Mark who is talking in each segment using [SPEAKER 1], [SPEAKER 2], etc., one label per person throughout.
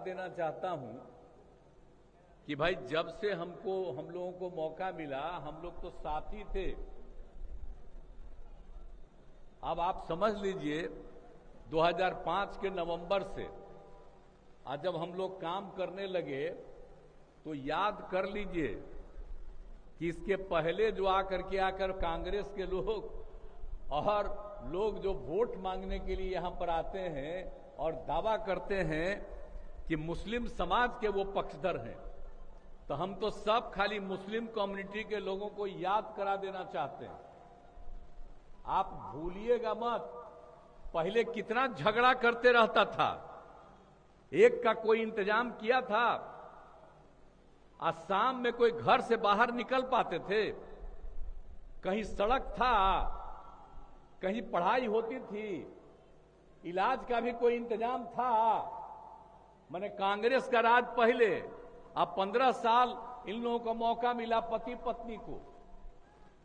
[SPEAKER 1] देना चाहता हूं कि भाई जब से हम लोगों को मौका मिला, हम लोग तो साथी थे। अब आप समझ लीजिए 2005 के नवंबर से आज जब हम लोग काम करने लगे तो याद कर लीजिए कि इसके पहले जो आकर कांग्रेस के लोग और लोग जो वोट मांगने के लिए यहां पर आते हैं और दावा करते हैं कि मुस्लिम समाज के वो पक्षधर हैं, तो हम तो सब खाली मुस्लिम कम्युनिटी के लोगों को याद करा देना चाहते हैं। आप भूलिएगा मत, पहले कितना झगड़ा करते रहता था, एक का कोई इंतजाम किया था। आज शाम में कोई घर से बाहर निकल पाते थे, कहीं सड़क था, कहीं पढ़ाई होती थी, इलाज का भी कोई इंतजाम था। मैंने कांग्रेस का राज पहले, अब 15 साल इन लोगों को मौका मिला पति पत्नी को,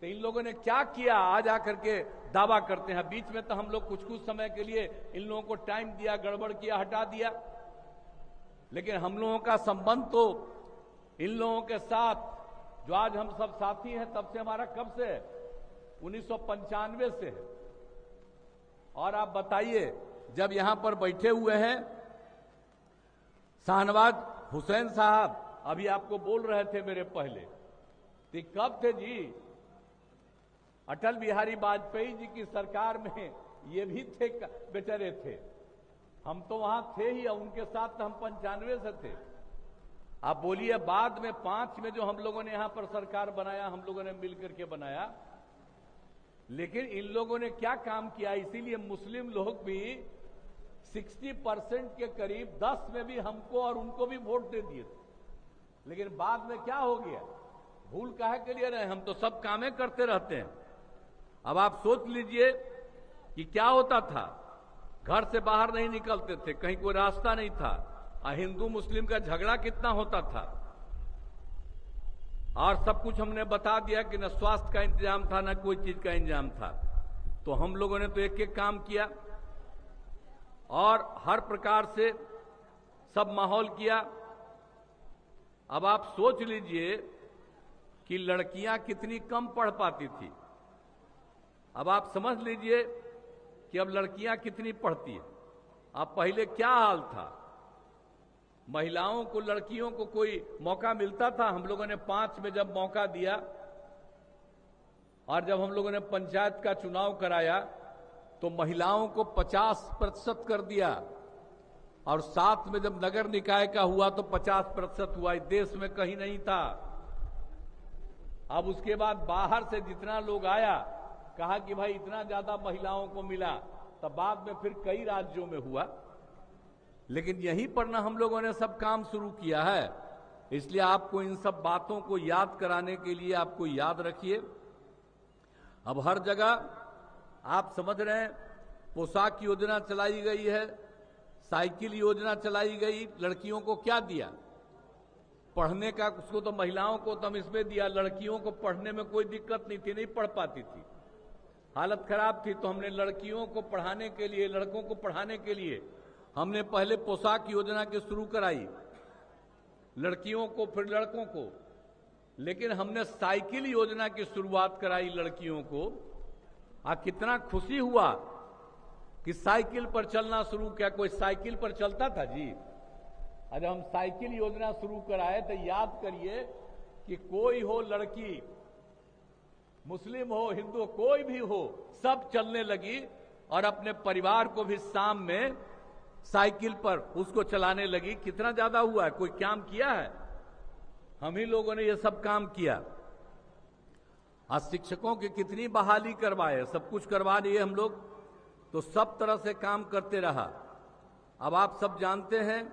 [SPEAKER 1] तो इन लोगों ने क्या किया आज आकर के दावा करते हैं। बीच में तो हम लोग कुछ कुछ समय के लिए इन लोगों को टाइम दिया, गड़बड़ किया, हटा दिया, लेकिन हम लोगों का संबंध तो इन लोगों के साथ जो आज हम सब साथी हैं तब से हमारा कब से है, 1995 से है। और आप बताइए, जब यहां पर बैठे हुए हैं शाहनवाज हुसैन साहब, अभी आपको बोल रहे थे मेरे पहले, तो कब थे जी? अटल बिहारी वाजपेयी जी की सरकार में ये भी थे, बेचारे थे। हम तो वहां थे ही, उनके साथ तो हम 95 से थे। आप बोलिए बाद में 5 में जो हम लोगों ने यहां पर सरकार बनाया, हम लोगों ने मिलकर के बनाया, लेकिन इन लोगों ने क्या काम किया, इसीलिए मुस्लिम लोग भी 60% के करीब 10 में भी हमको और उनको भी वोट दे दिए थे। लेकिन बाद में क्या हो गया, भूल काहे के लिए रहे, हम तो सब कामें करते रहते हैं। अब आप सोच लीजिए कि क्या होता था, घर से बाहर नहीं निकलते थे, कहीं कोई रास्ता नहीं था, हिंदू मुस्लिम का झगड़ा कितना होता था। और सब कुछ हमने बता दिया कि न स्वास्थ्य का इंतजाम था, न कोई चीज का इंतजाम था। तो हम लोगों ने तो एक एक काम किया और हर प्रकार से सब माहौल किया। अब आप सोच लीजिए कि लड़कियां कितनी कम पढ़ पाती थी। अब आप समझ लीजिए कि अब लड़कियां कितनी पढ़ती है। अब पहले क्या हाल था, महिलाओं को, लड़कियों को कोई मौका मिलता था? हम लोगों ने 5 में जब मौका दिया और जब हम लोगों ने पंचायत का चुनाव कराया तो महिलाओं को 50% कर दिया, और 7 में जब नगर निकाय का हुआ तो 50% हुआ। इस देश में कहीं नहीं था। अब उसके बाद बाहर से जितना लोग आया, कहा कि भाई इतना ज्यादा महिलाओं को मिला, तब बाद में फिर कई राज्यों में हुआ। लेकिन यहीं पर ना हम लोगों ने सब काम शुरू किया है। इसलिए आपको इन सब बातों को याद कराने के लिए आपको याद रखिए। अब हर जगह आप समझ रहे हैं, पोशाक योजना चलाई गई है, साइकिल योजना चलाई गई। लड़कियों को क्या दिया? पढ़ने का, उसको तो महिलाओं को तो हम इसमें दिया, लड़कियों को पढ़ने में कोई दिक्कत नहीं थी, नहीं पढ़ पाती थी, हालत खराब थी। तो हमने लड़कियों को पढ़ाने के लिए, लड़कों को पढ़ाने के लिए हमने पहले पोशाक योजना की शुरू कराई, लड़कियों को फिर लड़कों को। लेकिन हमने साइकिल योजना की शुरुआत कराई लड़कियों को। कितना खुशी हुआ कि साइकिल पर चलना शुरू किया। कोई साइकिल पर चलता था जी? अगर हम साइकिल योजना शुरू कराए तो याद करिए कि कोई हो, लड़की, मुस्लिम हो, हिंदू, कोई भी हो, सब चलने लगी और अपने परिवार को भी शाम में साइकिल पर उसको चलाने लगी। कितना ज्यादा हुआ है? कोई काम किया है? हम ही लोगों ने ये सब काम किया। आज शिक्षकों की कितनी बहाली करवाए, सब कुछ करवा दिए हम लोग। तो सब तरह से काम करते रहा। अब आप सब जानते हैं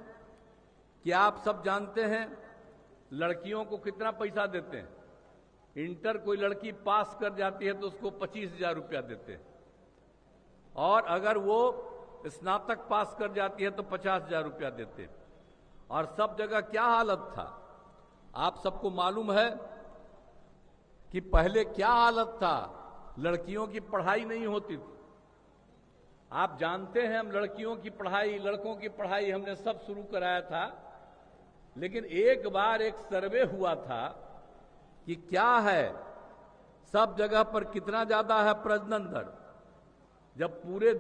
[SPEAKER 1] कि आप सब जानते हैं लड़कियों को कितना पैसा देते हैं। इंटर कोई लड़की पास कर जाती है तो उसको 25,000 रुपया देते हैं, और अगर वो स्नातक पास कर जाती है तो 50,000 रुपया देते हैं। और सब जगह क्या हालत था, आप सबको मालूम है कि पहले क्या हालत था, लड़कियों की पढ़ाई नहीं होती थी। आप जानते हैं हम लड़कियों की पढ़ाई, लड़कों की पढ़ाई हमने सब शुरू कराया था, लेकिन एक बार एक सर्वे हुआ था कि क्या है सब जगह पर कितना ज्यादा है प्रजनन दर। जब पूरे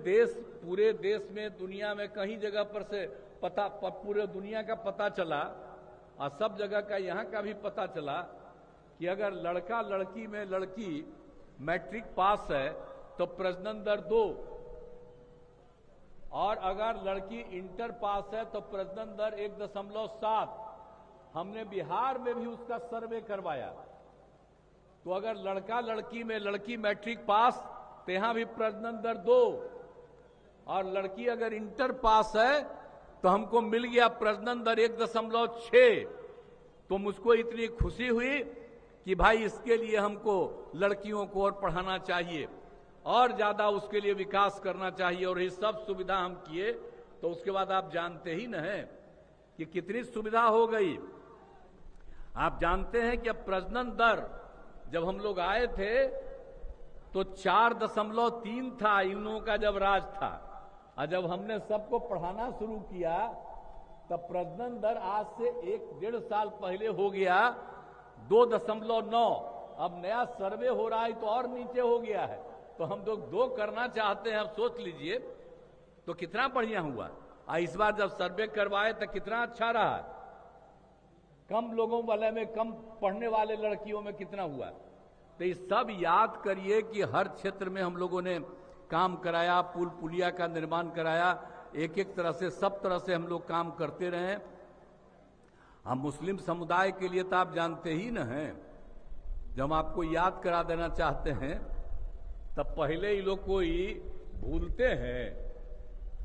[SPEAKER 1] देश में, दुनिया में कहीं जगह पर से पूरे दुनिया का पता चला और सब जगह का यहाँ का भी पता चला कि अगर लड़का लड़की में लड़की मैट्रिक पास है तो प्रजनन दर 2, और अगर लड़की इंटर पास है तो प्रजनन दर 1.7। हमने बिहार में भी उसका सर्वे करवाया, तो अगर लड़का लड़की में लड़की मैट्रिक पास तो यहां भी प्रजनन दर 2, और लड़की अगर इंटर पास है तो हमको मिल गया प्रजनन दर 1.6। तो मुझको इतनी खुशी हुई कि भाई इसके लिए हमको लड़कियों को और पढ़ाना चाहिए और ज्यादा उसके लिए विकास करना चाहिए, और ये सब सुविधा हम किए। तो उसके बाद आप जानते ही न हैं कि कितनी सुविधा हो गई। आप जानते हैं कि अब प्रजनन दर जब हम लोग आए थे तो 4.3 था इन लोगों का जब राज था, और जब हमने सबको पढ़ाना शुरू किया तब प्रजनन दर आज से 1-1.5 साल पहले हो गया 2.9। अब नया सर्वे हो रहा है तो और नीचे हो गया है। तो हम लोग 2 करना चाहते हैं। अब सोच लीजिए तो कितना बढ़िया हुआ। इस बार जब सर्वे करवाए तो कितना अच्छा रहा। कम लोगों वाले में, कम पढ़ने वाले लड़कियों में कितना हुआ। तो ये सब याद करिए कि हर क्षेत्र में हम लोगों ने काम कराया, पुल पुलिया का निर्माण कराया, एक एक तरह से, सब तरह से हम लोग काम करते रहे। हम मुस्लिम समुदाय के लिए तो आप जानते ही न हैं, जब हम आपको याद करा देना चाहते हैं तब पहले ही लोग कोई भूलते हैं।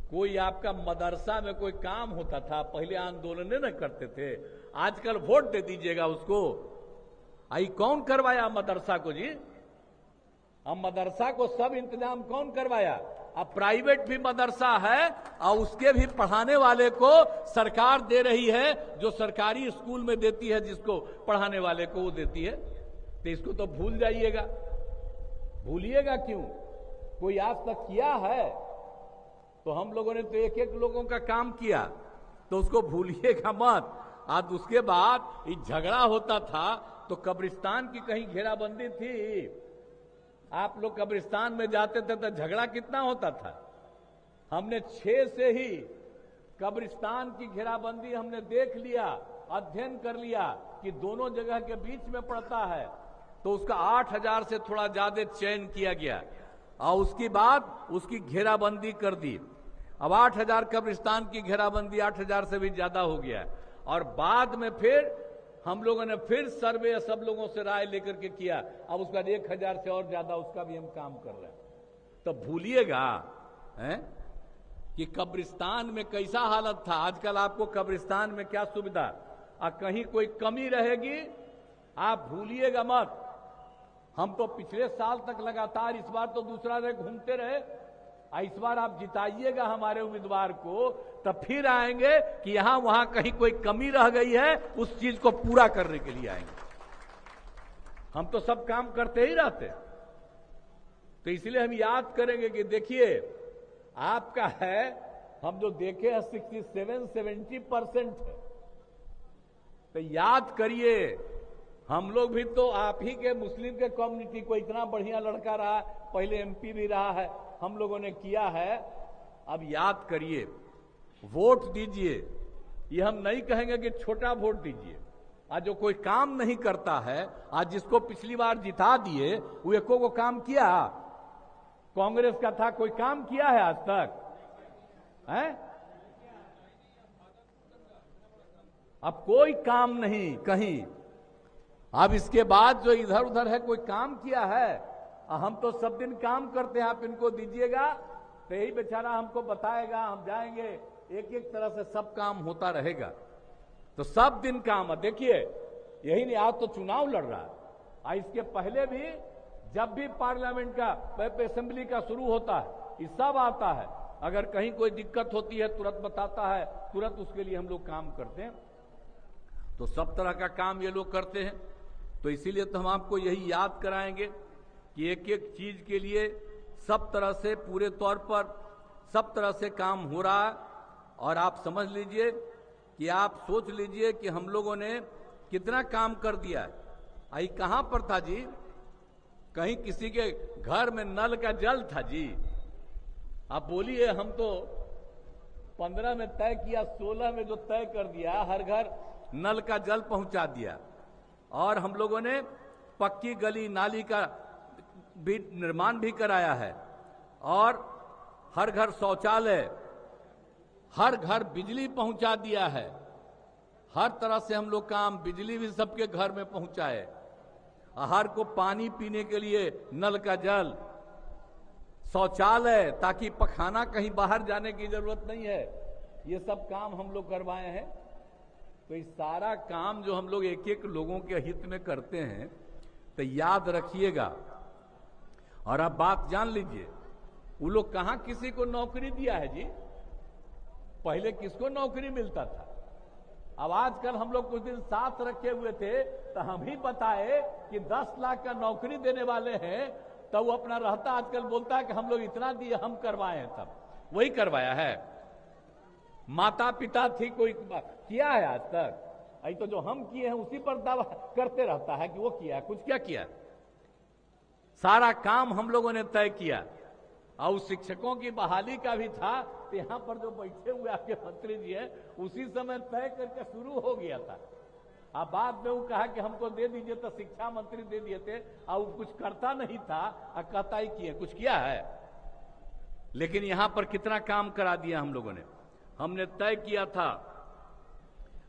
[SPEAKER 1] कोई आपका मदरसा में कोई काम होता था, पहले आंदोलन न करते थे, आजकल वोट दे दीजिएगा उसको। आई कौन करवाया मदरसा को जी? अब मदरसा को सब इंतजाम कौन करवाया? अब प्राइवेट भी मदरसा है और उसके भी पढ़ाने वाले को सरकार दे रही है, जो सरकारी स्कूल में देती है, जिसको पढ़ाने वाले को वो देती है। तो इसको तो भूल जाइएगा। भूलिएगा क्यों? कोई आज तक किया है? तो हम लोगों ने तो एक एक लोगों का काम किया, तो उसको भूलिएगा मत। आज उसके बाद ये झगड़ा होता था तो कब्रिस्तान की कहीं घेराबंदी थी। आप लोग कब्रिस्तान में जाते थे तो झगड़ा कितना होता था। हमने 6 से ही कब्रिस्तान की घेराबंदी हमने देख लिया, अध्ययन कर लिया कि दोनों जगह के बीच में पड़ता है, तो उसका 8000 से थोड़ा ज्यादा चयन किया गया और उसके बाद उसकी घेराबंदी कर दी। अब 8000 कब्रिस्तान की घेराबंदी 8000 से भी ज्यादा हो गया। और बाद में फिर हम लोगों ने फिर सर्वे सब लोगों से राय लेकर के किया। अब उसका 1000 से और ज्यादा उसका भी हम काम कर रहे हैं। तो भूलिएगा कि कब्रिस्तान में कैसा हालत था। आजकल आपको कब्रिस्तान में क्या सुविधा, कहीं कोई कमी रहेगी आप भूलिएगा मत। हम तो पिछले साल तक लगातार, इस बार तो दूसरा रहे घूमते रहे। इस बार आप जिताइएगा हमारे उम्मीदवार को, तब फिर आएंगे कि यहां वहां कहीं कोई कमी रह गई है, उस चीज को पूरा करने के लिए आएंगे। हम तो सब काम करते ही रहते, तो इसलिए हम याद करेंगे कि देखिए आपका है, हम जो देखे हैं 67-70% है। तो याद करिए, हम लोग भी तो आप ही के मुस्लिम के कम्युनिटी को इतना बढ़िया लड़का रहा, पहले एमपी भी रहा है, हम लोगों ने किया है। अब याद करिए, वोट दीजिए। ये हम नहीं कहेंगे कि छोटा वोट दीजिए। आज जो कोई काम नहीं करता है, आज जिसको पिछली बार जिता दिए वो एको को काम किया? कांग्रेस का था, कोई काम किया है आज तक? है? अब कोई काम नहीं कहीं। अब इसके बाद जो इधर उधर है, कोई काम किया है? हम तो सब दिन काम करते हैं। आप इनको दीजिएगा तो यही बेचारा हमको बताएगा, हम जाएंगे, एक एक तरह से सब काम होता रहेगा। तो सब दिन काम है। देखिए यही नहीं, आज तो चुनाव लड़ रहा है। इसके पहले भी जब भी पार्लियामेंट का, असेंबली का शुरू होता है, ये सब आता है। अगर कहीं कोई दिक्कत होती है तुरंत बताता है, तुरंत उसके लिए हम लोग काम करते हैं। तो सब तरह का काम ये लोग करते हैं। तो इसीलिए तो हम आपको यही याद कराएंगे कि एक एक चीज के लिए सब तरह से पूरे तौर पर सब तरह से काम हो रहा है। और आप समझ लीजिए कि आप सोच लीजिए कि हम लोगों ने कितना काम कर दिया है। आई कहां पर था जी? कहीं किसी के घर में नल का जल था जी? आप बोलिए। हम तो 15 में तय किया, 16 में जो तय कर दिया, हर घर नल का जल पहुंचा दिया। और हम लोगों ने पक्की गली नाली का भी निर्माण भी कराया है। और हर घर शौचालय, हर घर बिजली पहुंचा दिया है। हर तरह से हम लोग काम, बिजली भी सबके घर में पहुंचाए, हर को पानी पीने के लिए नल का जल, शौचालय, ताकि पखाना कहीं बाहर जाने की जरूरत नहीं है। ये सब काम हम लोग करवाए हैं। तो इस सारा काम जो हम लोग एक एक लोगों के हित में करते हैं, तो याद रखिएगा। और आप बात जान लीजिए, वो लोग कहां किसी को नौकरी दिया है जी? पहले किसको नौकरी मिलता था? अब आजकल हम लोग कुछ दिन साथ रखे हुए थे, तो हम ही बताए कि 10 लाख का नौकरी देने वाले हैं, तो वो अपना रहता आजकल बोलता है कि हम लोग इतना दिए, हम करवाए हैं। तब वही करवाया है। माता पिता थी, कोई किया है आज तक? अभी तो जो हम किए हैं उसी पर दावा करते रहता है कि वो किया। कुछ क्या किया? सारा काम हम लोगों ने तय किया। और शिक्षकों की बहाली का भी था, तो यहां पर जो बैठे हुए आपके मंत्री जी हैं, उसी समय तय करके शुरू हो गया था। अब बाद में वो कहा कि हमको दे दीजिए, तो शिक्षा मंत्री दे दिए थे, और वो कुछ करता नहीं था, और कहता ही किए कुछ किया है। लेकिन यहां पर कितना काम करा दिया हम लोगों ने। हमने तय किया था,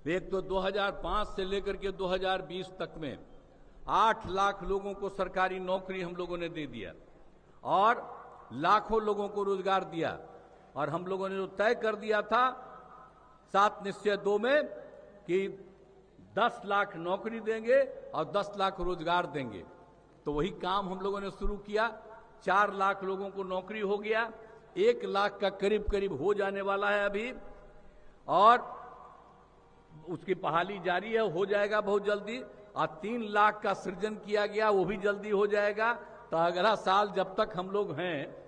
[SPEAKER 1] एक तो 2005 से लेकर के 2020 तक में 8 लाख लोगों को सरकारी नौकरी हम लोगों ने दे दिया, और लाखों लोगों को रोजगार दिया। और हम लोगों ने जो तय कर दिया था 7 निश्चय 2 में कि 10 लाख नौकरी देंगे और 10 लाख रोजगार देंगे, तो वही काम हम लोगों ने शुरू किया। 4 लाख लोगों को नौकरी हो गया, 1 लाख का करीब करीब हो जाने वाला है अभी, और उसकी बहाली जारी है, हो जाएगा बहुत जल्दी। और 3 लाख का सृजन किया गया, वो भी जल्दी हो जाएगा। तो अगला साल जब तक हम लोग हैं,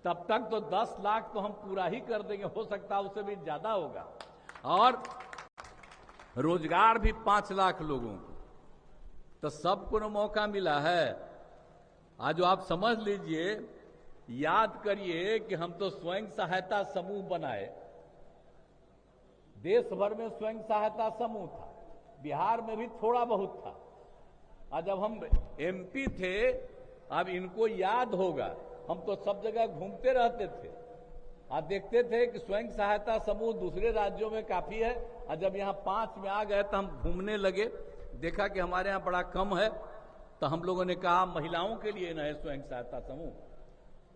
[SPEAKER 1] तब तक तो 10 लाख तो हम पूरा ही कर देंगे, हो सकता है उससे भी ज्यादा होगा। और रोजगार भी 5 लाख लोगों को, तो सबको न मौका मिला है। आज आप समझ लीजिए, याद करिए कि हम तो स्वयं सहायता समूह बनाए। देश भर में स्वयं सहायता समूह था, बिहार में भी थोड़ा बहुत था। और जब हम एमपी थे, अब इनको याद होगा, हम तो सब जगह घूमते रहते थे और देखते थे कि स्वयं सहायता समूह दूसरे राज्यों में काफी है। और जब यहाँ 5 में आ गए तो हम घूमने लगे, देखा कि हमारे यहाँ बड़ा कम है। तो हम लोगों ने कहा महिलाओं के लिए न है स्वयं सहायता समूह।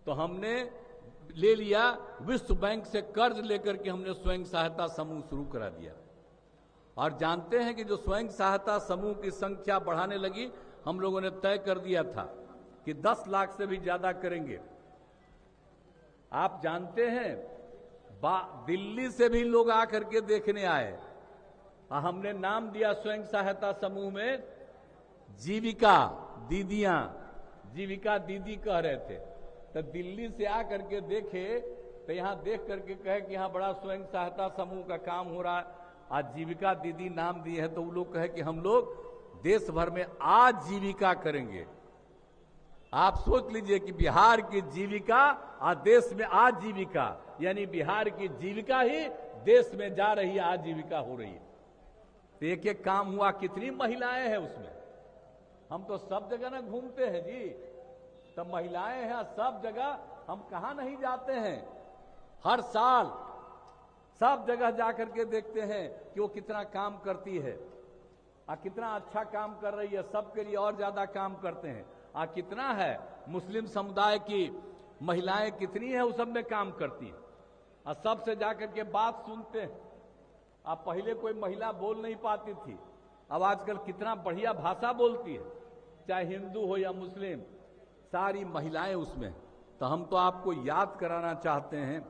[SPEAKER 1] तो हमने ले लिया, विश्व बैंक से कर्ज लेकर के हमने स्वयं सहायता समूह शुरू करा दिया। और जानते हैं कि जो स्वयं सहायता समूह की संख्या बढ़ाने लगी, हम लोगों ने तय कर दिया था कि 10 लाख से भी ज्यादा करेंगे। आप जानते हैं, दिल्ली से भी लोग आकर के देखने आए। हमने नाम दिया स्वयं सहायता समूह में जीविका दीदियां, जीविका दीदी कह रहे थे। तो दिल्ली से आकर के देखे, तो यहां देख करके कहे कि यहां बड़ा स्वयं सहायता समूह का काम हो रहा है, आज जीविका दीदी नाम दिए हैं। तो वो लोग कहे कि हम लोग देश भर में आजीविका करेंगे। आप सोच लीजिए कि बिहार की जीविका और देश में आजीविका, यानी बिहार की जीविका ही देश में जा रही है, आजीविका हो रही है। तो एक एक काम हुआ, कितनी महिलाएं हैं उसमें। हम तो सब जगह ना घूमते हैं जी, तो महिलाएं हैं सब जगह, हम कहां नहीं जाते हैं। हर साल सब जगह जाकर के देखते हैं कि वो कितना काम करती है और कितना अच्छा काम कर रही है, सबके लिए और ज्यादा काम करते हैं। कितना है मुस्लिम समुदाय की महिलाएं कितनी है, उस सब में काम करती है और सबसे जाकर के बात सुनते हैं। अब पहले कोई महिला बोल नहीं पाती थी, अब आजकल कितना बढ़िया भाषा बोलती है, चाहे हिंदू हो या मुस्लिम, सारी महिलाएं उसमें। तो हम तो आपको याद कराना चाहते हैं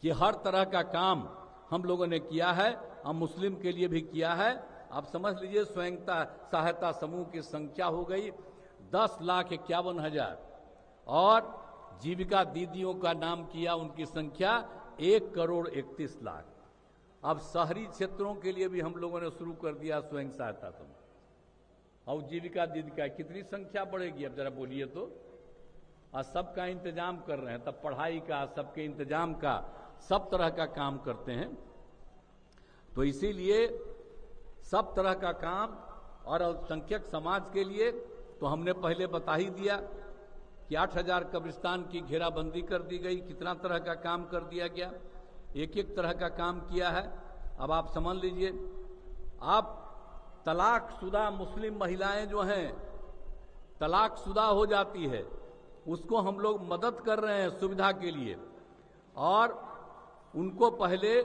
[SPEAKER 1] कि हर तरह का काम हम लोगों ने किया है और मुस्लिम के लिए भी किया है। आप समझ लीजिए स्वयं सहायता समूह की संख्या हो गई 10,51,000 और जीविका दीदियों का नाम किया, उनकी संख्या 1,31,00,000। अब शहरी क्षेत्रों के लिए भी हम लोगों ने शुरू कर दिया स्वयं सहायता समूह। और जीविका दीदी का कितनी संख्या बढ़ेगी अब जरा बोलिए तो। और सबका इंतजाम कर रहे हैं, तब पढ़ाई का, सबके इंतजाम का, सब तरह का काम करते हैं। तो इसीलिए सब तरह का काम और अल्पसंख्यक समाज के लिए तो हमने पहले बता ही दिया कि 8,000 कब्रिस्तान की घेराबंदी कर दी गई, कितना तरह का काम कर दिया गया, एक एक तरह का काम किया है। अब आप समझ लीजिए, आप तलाकशुदा मुस्लिम महिलाएं जो हैं, तलाकशुदा हो जाती है, उसको हम लोग मदद कर रहे हैं सुविधा के लिए। और उनको पहले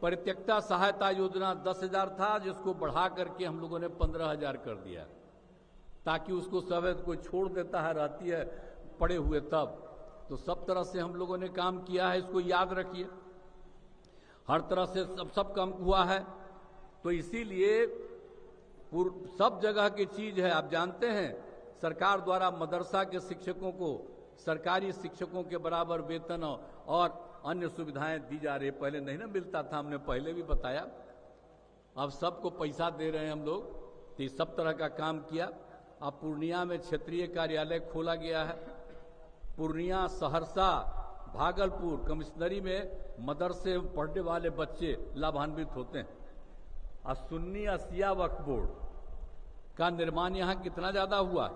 [SPEAKER 1] परित्यक्ता सहायता योजना 10,000 था, जिसको बढ़ा करके हम लोगों ने 15,000 कर दिया, ताकि उसको सब कोई छोड़ देता है, रहती है पड़े हुए तब। तो सब तरह से हम लोगों ने काम किया है, इसको याद रखिए। हर तरह से सब काम हुआ है। तो इसीलिए सब जगह की चीज है। आप जानते हैं सरकार द्वारा मदरसा के शिक्षकों को सरकारी शिक्षकों के बराबर वेतन और अन्य सुविधाएं दी जा रही। पहले नहीं ना मिलता था, हमने पहले भी बताया। अब सबको पैसा दे रहे हैं हम लोग। तो सब तरह का काम किया। अब पूर्णिया में क्षेत्रीय कार्यालय खोला गया है। पूर्णिया, सहरसा, भागलपुर कमिश्नरी में मदरसे में पढ़ने वाले बच्चे लाभान्वित होते हैं। और सुन्नी असिया वक्फ बोर्ड का निर्माण यहाँ कितना ज्यादा हुआ।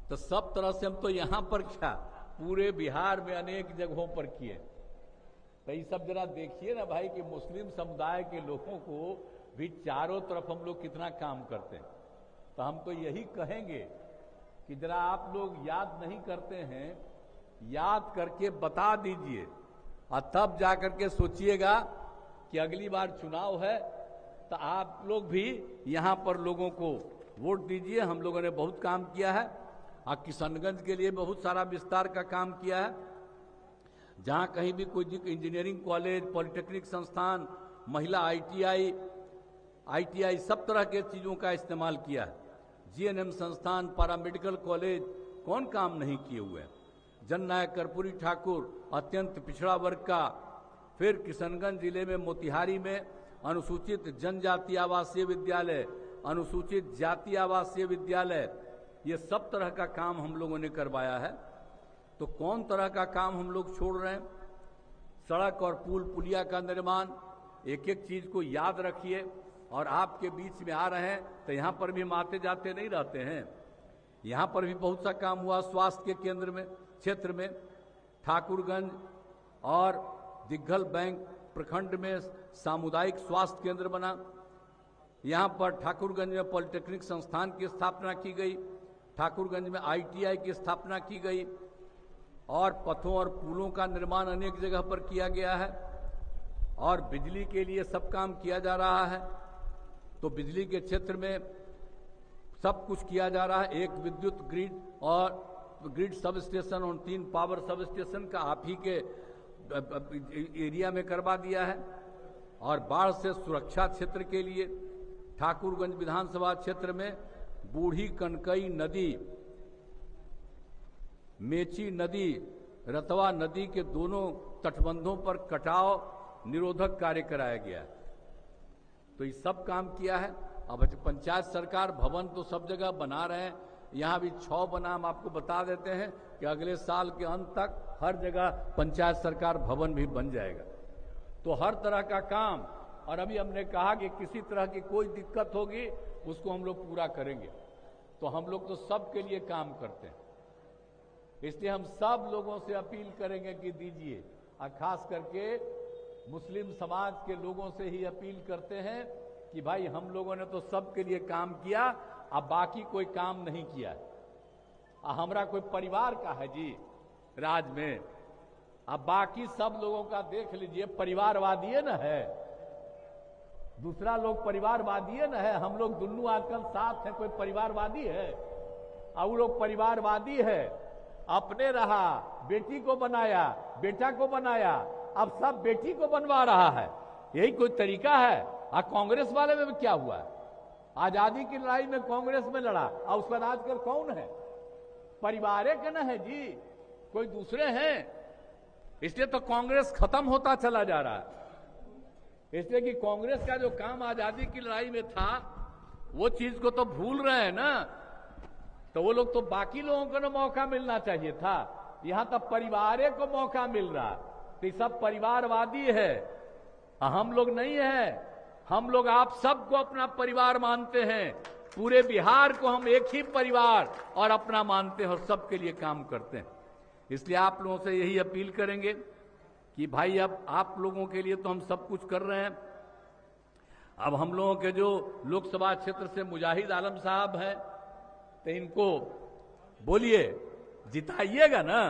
[SPEAKER 1] तो सब तरह से हम तो यहाँ पर क्या, पूरे बिहार में अनेक जगहों पर किए। तो ये सब जरा देखिए ना भाई कि मुस्लिम समुदाय के लोगों को भी चारों तरफ हम लोग कितना काम करते हैं। तो हम तो यही कहेंगे कि जरा आप लोग याद नहीं करते हैं, याद करके बता दीजिए, और तब जाकर के सोचिएगा कि अगली बार चुनाव है तो आप लोग भी यहां पर लोगों को वोट दीजिए। हम लोगों ने बहुत काम किया है। और किशनगंज के लिए बहुत सारा विस्तार का काम किया है। जहां कहीं भी कोई इंजीनियरिंग कॉलेज, पॉलिटेक्निक संस्थान, महिला आईटीआई सब तरह के चीजों का इस्तेमाल किया है। जीएनएम संस्थान, पैरामेडिकल कॉलेज, कौन काम नहीं किए हुए हैं। जननायक कर्पूरी ठाकुर अत्यंत पिछड़ा वर्ग का। फिर किशनगंज जिले में मोतिहारी में अनुसूचित जनजाति आवासीय विद्यालय, अनुसूचित जाति आवासीय विद्यालय, ये सब तरह का काम हम लोगों ने करवाया है। तो कौन तरह का काम हम लोग छोड़ रहे हैं। सड़क और पुल पुलिया का निर्माण, एक एक चीज को याद रखिए। और आपके बीच में आ रहे हैं तो यहाँ पर भी हम आते जाते नहीं रहते हैं। यहाँ पर भी बहुत सा काम हुआ। स्वास्थ्य के केंद्र में क्षेत्र में ठाकुरगंज और दिग्घल बैंक प्रखंड में सामुदायिक स्वास्थ्य केंद्र बना। यहाँ पर ठाकुरगंज में पॉलिटेक्निक संस्थान की स्थापना की गई। ठाकुरगंज में आईटीआई की स्थापना की गई। और पथों और पुलों का निर्माण अनेक जगह पर किया गया है। और बिजली के लिए सब काम किया जा रहा है। तो बिजली के क्षेत्र में सब कुछ किया जा रहा है। एक विद्युत ग्रिड और ग्रिड सब स्टेशन और 3 पावर सब स्टेशन का आप ही के एरिया में करवा दिया है। और बाढ़ से सुरक्षा क्षेत्र के लिए ठाकुरगंज विधानसभा क्षेत्र में बूढ़ी कनकई नदी, मेची नदी, रतवा नदी के दोनों तटबंधों पर कटाव निरोधक कार्य कराया गया है। तो ये सब काम किया है। अब पंचायत सरकार भवन तो सब जगह बना रहे हैं। यहाँ भी 6 बना। हम आपको बता देते हैं कि अगले साल के अंत तक हर जगह पंचायत सरकार भवन भी बन जाएगा। तो हर तरह का काम। और अभी हमने कहा कि किसी तरह की कोई दिक्कत होगी उसको हम लोग पूरा करेंगे। तो हम लोग तो सबके लिए काम करते हैं, इसलिए हम सब लोगों से अपील करेंगे कि दीजिए। और खास करके मुस्लिम समाज के लोगों से ही अपील करते हैं कि भाई हम लोगों ने तो सबके लिए काम किया, अब बाकी कोई काम नहीं किया। हमारा कोई परिवार का है जी राज में, अब बाकी सब लोगों का देख लीजिए। परिवारवादी है न है, दूसरा लोग परिवारवादी है न है। हम लोग दोनों आजकल साथ हैं। कोई परिवारवादी है? और वो लोग परिवारवादी है। अपने रहा, बेटी को बनाया, बेटा को बनाया, अब सब बेटी को बनवा रहा है। यही कोई तरीका है? और कांग्रेस वाले में क्या हुआ? आजादी की लड़ाई में कांग्रेस में लड़ा और उसका राज कर कौन है? परिवार के न है जी। कोई दूसरे हैं। इसलिए तो कांग्रेस खत्म होता चला जा रहा है। इसलिए कि कांग्रेस का जो काम आजादी की लड़ाई में था वो चीज को तो भूल रहे हैं ना। तो वो लोग तो बाकी लोगों को ना मौका मिलना चाहिए था। यहां तक परिवार को मौका मिल रहा। तो ये सब परिवारवादी है, हम लोग नहीं है। हम लोग आप सबको अपना परिवार मानते हैं। पूरे बिहार को हम एक ही परिवार और अपना मानते हैं और सबके लिए काम करते हैं। इसलिए आप लोगों से यही अपील करेंगे कि भाई अब आप लोगों के लिए तो हम सब कुछ कर रहे हैं। अब हम लोगों के जो लोकसभा क्षेत्र से मुजाहिद आलम साहब हैं, तो इनको बोलिए जिताइएगा ना।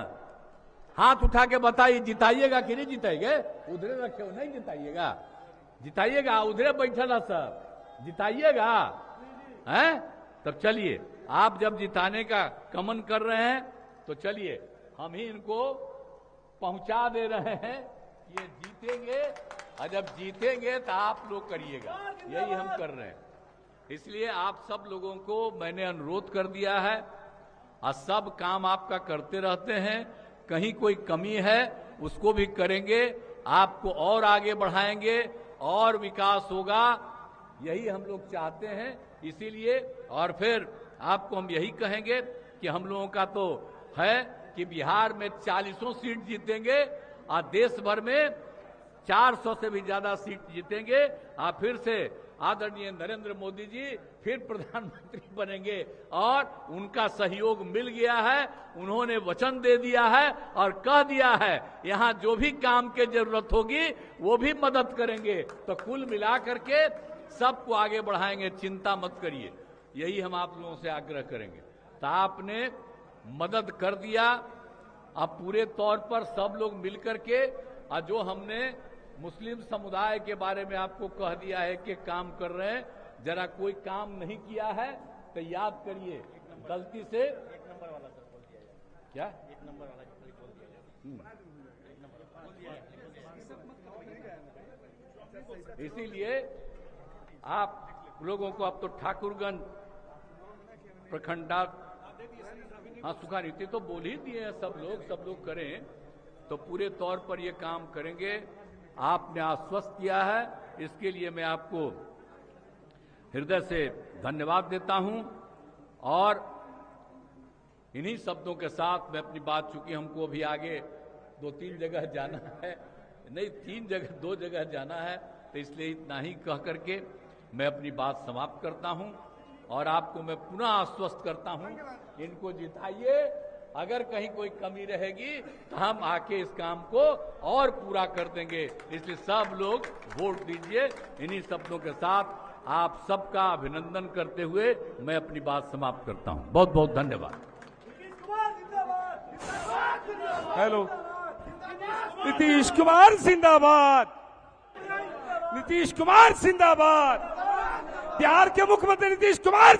[SPEAKER 1] हाथ उठा के बताइए जिताइएगा कि नहीं जिताइएगा। उधरे रखे हो नहीं जिताइएगा, जिताइएगा। उधरे बैठा सब जिताइएगा हैं। तब चलिए, आप जब जिताने का कमन कर रहे हैं तो चलिए हम ही इनको पहुंचा दे रहे हैं। ये जीतेंगे और जब जीतेंगे तो आप लोग करिएगा। यही हम कर रहे हैं। इसलिए आप सब लोगों को मैंने अनुरोध कर दिया है और सब काम आपका करते रहते हैं। कहीं कोई कमी है उसको भी करेंगे, आपको और आगे बढ़ाएंगे और विकास होगा। यही हम लोग चाहते हैं। इसीलिए और फिर आपको हम यही कहेंगे कि हम लोगों का तो है कि बिहार में 40 सीट जीतेंगे और देश भर में 400 से भी ज्यादा सीट जीतेंगे। और फिर से आदरणीय नरेंद्र मोदी जी फिर प्रधानमंत्री बनेंगे और उनका सहयोग मिल गया है। उन्होंने वचन दे दिया है और कह दिया है यहां जो भी काम की जरूरत होगी वो भी मदद करेंगे। तो कुल मिलाकर के सबको आगे बढ़ाएंगे, चिंता मत करिए। यही हम आप लोगों से आग्रह करेंगे। तो आपने मदद कर दिया। अब पूरे तौर पर सब लोग मिलकर के और जो हमने मुस्लिम समुदाय के बारे में आपको कह दिया है कि काम कर रहे हैं, जरा कोई काम नहीं किया है तो याद करिए गलती से। एक नंबर वाला सर बोल दिया क्या? एक नंबर वाला बोल दिया। इसीलिए आप लोगों को अब तो ठाकुरगंज प्रखंडा सुखा नीति तो बोल ही दिए हैं सब लोग करें तो पूरे तौर पर ये काम करेंगे। आपने आश्वस्त किया है, इसके लिए मैं आपको हृदय से धन्यवाद देता हूं। और इन्हीं शब्दों के साथ मैं अपनी बात, चूंकि हमको भी आगे 2-3 जगह जाना है, नहीं 3 जगह 2 जगह जाना है, तो इसलिए इतना ही कह करके मैं अपनी बात समाप्त करता हूं। और आपको मैं पुनः आश्वस्त करता हूं, इनको जिताइए। अगर कहीं कोई कमी रहेगी तो हम आके इस काम को और पूरा कर देंगे। इसलिए सब लोग वोट दीजिए। इन्हीं शब्दों के साथ आप सबका अभिनंदन करते हुए मैं अपनी बात समाप्त करता हूं। बहुत बहुत धन्यवाद।
[SPEAKER 2] हेलो, नीतीश कुमार जिंदाबाद, नीतीश कुमार जिंदाबाद, बिहार के मुख्यमंत्री नीतीश कुमार।